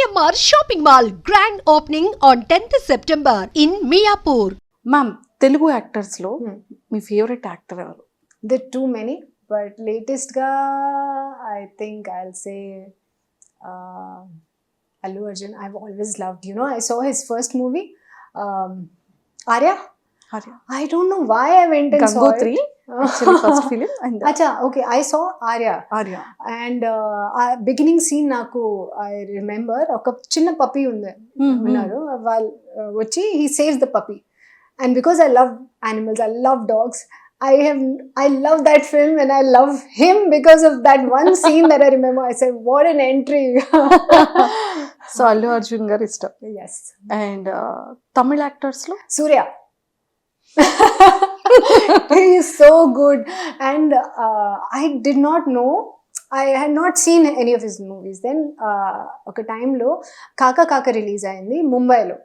GMR Shopping Mall grand opening on 10th September in Miapur. Ma'am Telugu యాక్టర్స్లో మీ favourite actor ఎవరు? There are too many, but latest ga I think I'll say Allu Arjun. I've always loved. You know, I saw his first movie, Arya. Arya. I don't know why I went and saw Gangotri it. Actually first film and Acha, okay. I saw Arya. Arya. And beginning scene నాకు I remember ఒక చిన్న పప్పి ఉన్నారు వాళ్ళు వచ్చి he saves the puppy, and because I love animals, I love dogs, I love that film and I love him because of that one scene that I remember. I said, what an entry. So Allu Arjun గారు ఇష్టం. Yes. And Tamil యాక్టర్స్లో Surya. He is so good, and I did not know, I had not seen any of his movies then. ఒక టైంలో కాకా కాక release అయింది ముంబైలో,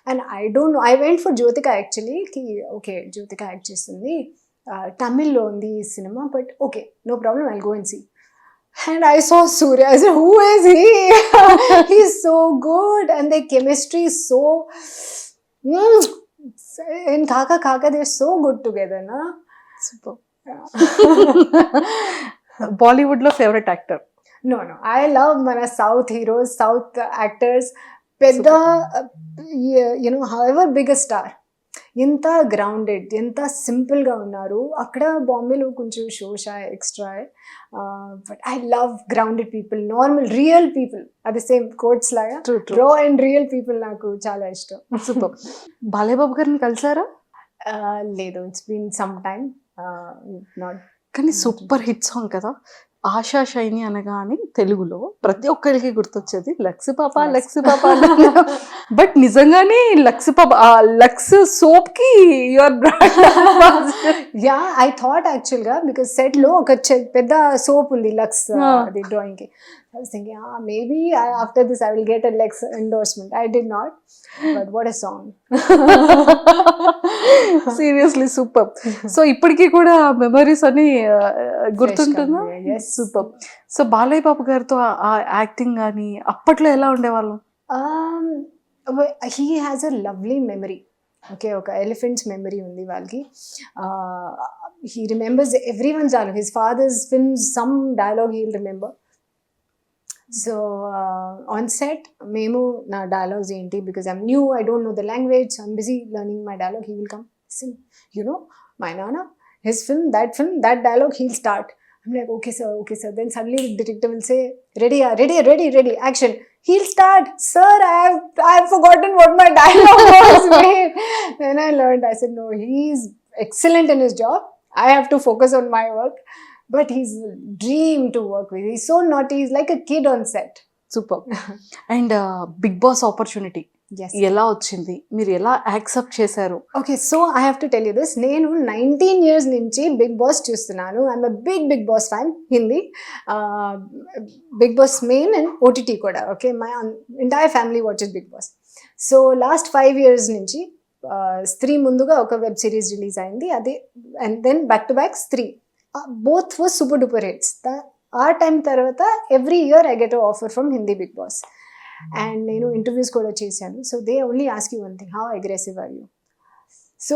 and I don't know, I went for Jyothika actually కి ఓకే జ్యోతిక యాక్ట్ చేస్తుంది తమిళ్లో ఉంది ఈ సినిమా, but okay no problem, I'll go and see. And I saw Surya. I said, who is he? He's so good, and their chemistry is so in Kaka Kaka, they're so good together, na? Super. బాలీవుడ్లో favourite actor? No, I love mana South heroes, South actors. Pedda, you know, however big a star, ఎంత grounded, ఎంత సింపుల్గా ఉన్నారు. అక్కడ బాంబేలో కొంచెం షోషా extra, but I love grounded people, normal real people. అది సేమ్ కోట్స్ లాగా రా అండ్ రియల్ పీపుల్ నాకు చాలా ఇష్టం. సూపర్. బాలయ్య బాబు గారిని కలిసారా? లేదు, it's been some time, not. కానీ సూపర్ హిట్ సాంగ్ కదా ఆశా షైని అనగానే తెలుగులో ప్రతి ఒక్కరికి గుర్తొచ్చేది లక్స్ పాప లక్స్ పాప. బట్ నిజంగానే లక్స్ పాప, లక్స్ సోప్ కి your brand. Yeah, I thought యాక్చువల్గా బికాస్ సెట్ లో ఒక పెద్ద సోప్ ఉంది లక్స్, అది డ్రాయింగ్ కి. I was thinking, maybe after this I will get a Lex endorsement. I did not, but what a song. Seriously super. So ఇప్పటికీ కూడా memories అని గుర్తుంటుందా? సూపర్. సో బాలయ్య బాబు గారితో ఆ యాక్టింగ్ కానీ అప్పట్లో ఎలా ఉండేవాళ్ళు? He has a lovely memory. Okay, ఒక ఎలిఫెంట్స్ మెమరీ ఉంది వాళ్ళకి. He remembers everyone's dialogue. His father's films, some dialogue he'll remember. So on set, memo na dialogues enti, because I'm new, I don't know the language, so I'm busy learning my dialogue. He will come, listen, you know, my nana, his film, that dialogue, he'll start. I'm like, okay sir. Then suddenly the detective will say, ready, action. He'll start, sir, I've forgotten what my dialogue was. Then I learned. I said, no, he's excellent in his job. I have to focus on my work. But he's a dream to work with. He's so naughty. He's like a kid on set. Super. And Bigg Boss opportunity ఎలా వచ్చింది, మీరు ఎలా accept చేశారు? Okay, so I have to tell you this. నేను 19 years నుంచి Bigg Boss చూస్తున్నాను. I'm a Bigg Boss fan. Hindi Bigg Boss main and OTT కూడా. Okay, my entire family watches Bigg Boss. So last 5 years నుంచి స్త్రీ ముందుగా ఒక web series release అయింది, అది, and then back to back Stree. Both were super duper hits. Our time tarvata every year I get an offer from Hindi Big Boss, and you know interviews kuda chesanu. So they only ask you one thing: how aggressive are you? So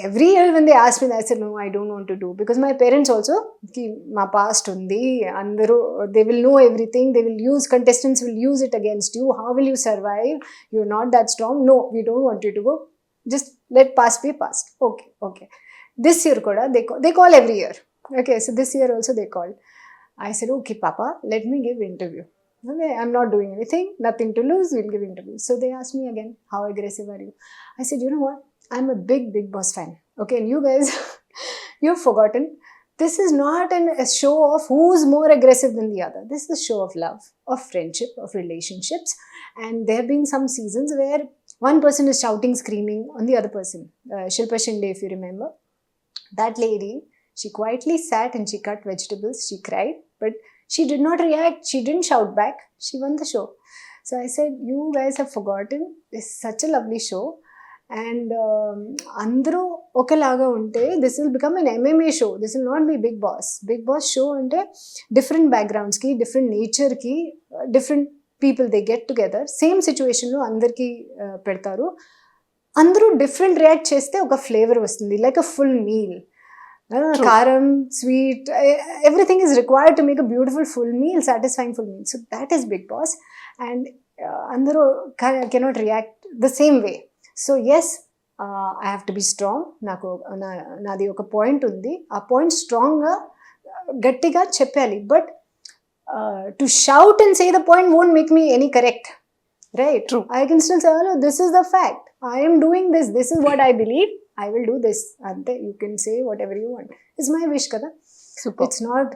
every year when they ask me, I said no, I don't want to do, because my parents also ki ma past undi, andaru they will know everything. They will use, contestants will use it against you. How will you survive? You're not that strong. No, we don't want you to go. Just let past be past. Okay. This year kuda they call every year. Okay, so this year also they called. I said, okay papa, let me give interview. Okay, I'm not doing anything, nothing to lose, we'll give interview. So they asked me again, how aggressive are you? I said, you know what, I'm a big boss fan. Okay, and you guys you've forgotten, this is not a show of who's more aggressive than the other. This is a show of love, of friendship, of relationships. And there have been some seasons where one person is shouting, screaming on the other person. Shilpa Shinde, if you remember, that lady, she quietly sat and she cut vegetables. She cried, but she did not react. She didn't shout back. She won the show. So I said, you guys have forgotten. This is such a lovely show. And andru okalaga unte, this will become an MMA show. This will not be Big Boss. Big Boss show ante different backgrounds ki, different nature ki, different people they get together same సిచ్యువేషన్లో అందరికీ పెడతారు. అందరూ different react చేస్తే ఒక flavour వస్తుంది, like a full meal. కారం, sweet, everything is required to make a beautiful full meal, satisfying full meal. So that is Bigg Boss. And అందరూ cannot react the same way. So yes, I have to be strong. నాది ఒక point ఉంది, ఆ point స్ట్రాంగ్గా గట్టిగా చెప్పాలి. But to shout and say the point won't make me any correct, right? True. I can still say, hello, this is the fact, I am doing this is what I believe, I will do this. Ante, you can say whatever you want. It's my wish kada. Super. It's not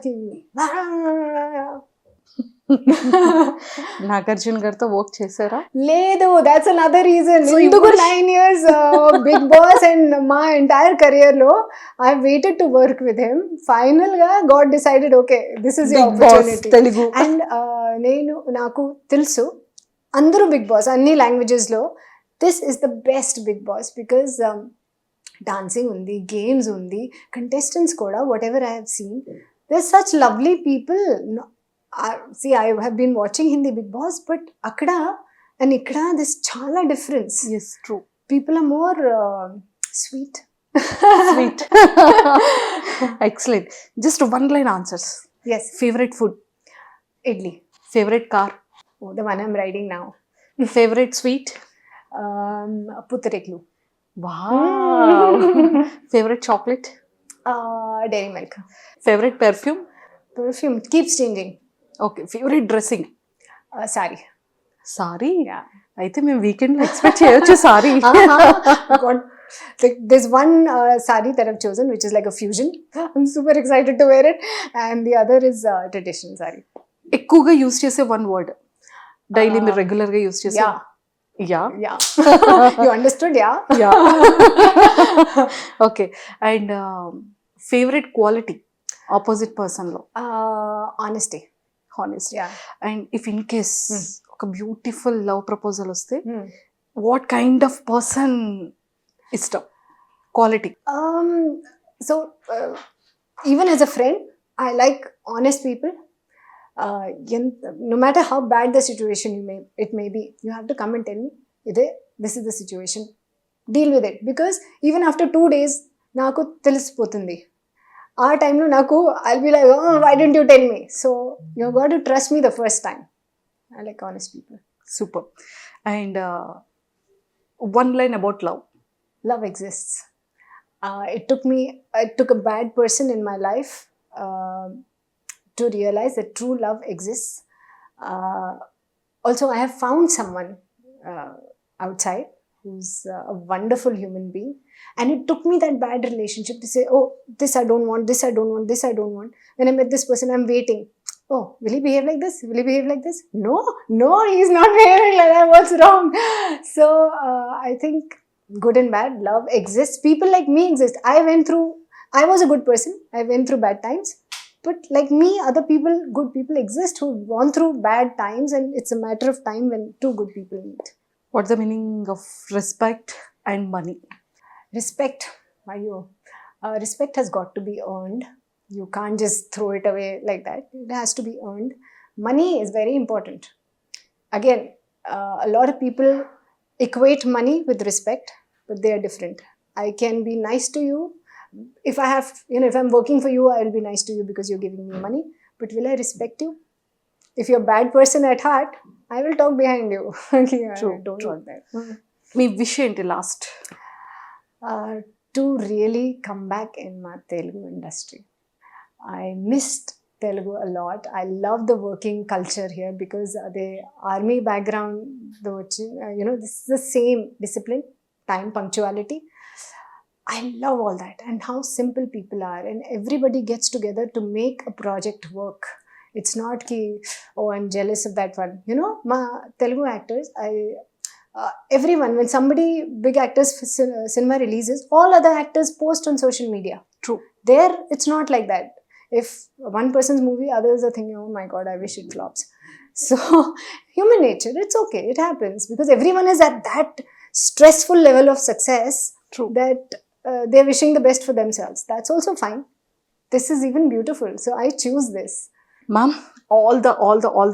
Nagarjuna గారితో work చేశారా? లేదు, that's another reason. So you Induku wish- 9 years Big Boss and my entire career lo I waited to work with him. Final ga God decided, okay, this is your Big Boss opportunity. Telugu. And నాకు తెలుసు అందరూ Bigg Boss అన్ని లాంగ్వేజెస్లో this is the best Bigg Boss because dancing ఉంది, games ఉంది, contestants కూడా whatever I have seen they such lovely people. See I have been watching Hindi Bigg Boss, but అక్కడ and ఇక్కడ దిస్ చాలా difference. Yes, true. People are more sweet. Sweet. Excellent. Just one line answers. Yes, favourite food? Idli. Favourite car? The one I'm riding now. Favourite sweet? Pootharekulu. Wow. Favourite chocolate? Dairy Milk. Favourite perfume? Perfume keeps changing. Okay. Favourite dressing? Sari. Sari. Yeah. అయితే మేము weekend expect చేయొచ్చు sari. God. There's one sari that I've chosen which is like a fusion. I'm super excited to wear it. And the other is traditional sari. ఎక్కువగా use చేసే one word daily మీరు regular గా use చేసే? Yeah. Yeah. Yeah. You understood? Yeah. Yeah. Okay. And favourite quality opposite person లో? Honesty. Honest. Yeah. And if in case ఒక beautiful love proposal వస్తే Hmm. What kind of person ఇష్టం? Quality. So even as a friend, I like honest people. No matter how bad the situation it may be, you have to come and tell me, this is the situation, deal with it. Because even after 2 days, నాకు తెలిసిపోతుంది. ఆ టైంలో నాకు I'll be like, oh, why didn't you tell me? So you got to trust me the first time. I like honest people. Super. And one line about love? Love exists. It took a bad person in my life to realize that true love exists. Also, I have found someone outside who's a wonderful human being. And it took me that bad relationship to say, oh, this I don't want, this I don't want, this I don't want. When I met this person, I'm waiting. Oh, will he behave like this? Will he behave like this? No, he's not behaving like that. What's wrong? So, I think good and bad, love exists. People like me exist. I was a good person. I went through bad times. But like me, other people, good people exist who've gone through bad times, and it's a matter of time when two good people meet. What's the meaning of respect and money? Respect. Respect has got to be earned. You can't just throw it away like that. It has to be earned. Money is very important. Again, a lot of people equate money with respect, but they are different. I can be nice to you. If if I'm working for you, I will be nice to you because you're giving me money. But will I respect you? If you're a bad person at heart, I will talk behind you. True, Don't true. want that. Me wish ఏంటి last? To really come back in my Telugu industry. I missed Telugu a lot. I love the working culture here because the army background, this is the same discipline, time, punctuality. I love all that and how simple people are, and everybody gets together to make a project work. It's not ki, oh, I'm jealous of that one. My Telugu actors, everyone, when somebody, big actors cinema releases, all other actors post on social media. True. There, it's not like that. If one person's movie, others are thinking, oh my God, I wish it flops. So, human nature, it's okay, it happens because everyone is at that stressful level of success. True. That they're wishing the best for themselves. That's also fine. This is even beautiful. So, I choose this. Ma'am, all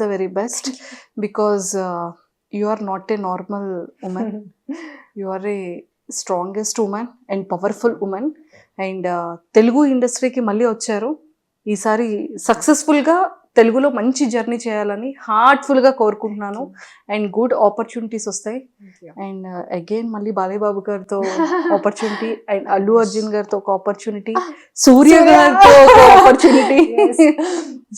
the very best because you are not a normal woman. You are a strongest woman and powerful woman. And Telugu ఇండస్ట్రీకి మళ్ళీ వచ్చారు. ఈసారి సక్సెస్ఫుల్గా తెలుగులో మంచి journey చేయాలని హార్ట్ఫుల్గా కోరుకుంటున్నాను. అండ్ గుడ్ ఆపర్చునిటీస్ వస్తాయి. అండ్ అగైన్ మళ్ళీ బాలయ్య బాబు గారితో ఆపర్చునిటీ, అండ్ అల్లు అర్జున్ గారితో ఒక ఆపర్చునిటీ, సూర్య గారితో ఒక ఆపర్చునిటీ.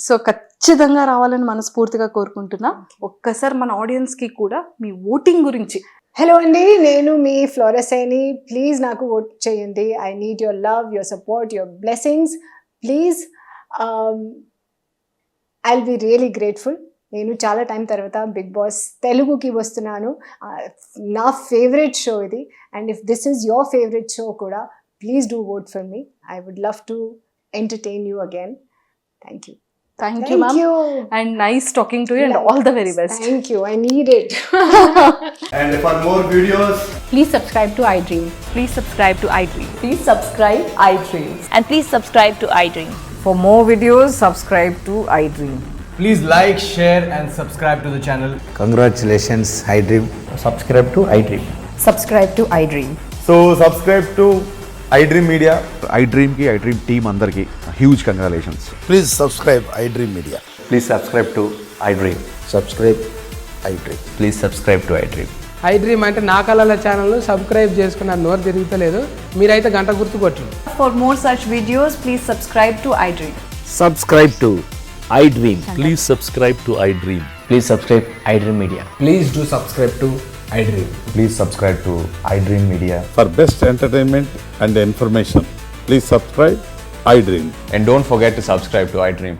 సో ఖచ్చితంగా రావాలని మనస్ఫూర్తిగా కోరుకుంటున్నా. ఒక్కసారి మన ఆడియన్స్కి కూడా మీ ఓటింగ్ గురించి. హలో అండి, నేను మీ ఫ్లోరసైని. ప్లీజ్ నాకు ఓట్ చేయండి. I need your love, your support, your blessings. Please, I'll be really grateful. నేను చాలా టైం తర్వాత బిగ్ బాస్ తెలుగుకి వస్తున్నాను. నా ఫేవరెట్ షో ఇది. And if this is your favourite show కూడా, please do vote for me. I would love to entertain you again. Thank you. Thank you, ma'am. And nice talking to you, and all the very best. Thank you. I need it. And for more videos, Please subscribe to iDream. Please subscribe to iDream. Please subscribe iDream. And please subscribe to iDream. For more videos, subscribe to iDream. please like, share and subscribe to the channel. Congratulations, iDream. Subscribe to iDream. Subscribe to iDream. So subscribe to iDream Media. iDream ki iDream team andarki huge congratulations. Please subscribe iDream Media. Please subscribe to iDream. Subscribe iDream. Please subscribe to iDream. iDream అంటే నా కళల channel subscribe చేసుకున్న నోరు తిరుగుతలేదు. మీరైతే గంట గుర్తు కొట్టండి. For more such videos, please subscribe to iDream. Subscribe to iDream. Please subscribe to iDream. Please subscribe iDream Media. Please do subscribe to iDream. Please subscribe to iDream Media. For best entertainment and information, please subscribe iDream. And don't forget to subscribe to iDream.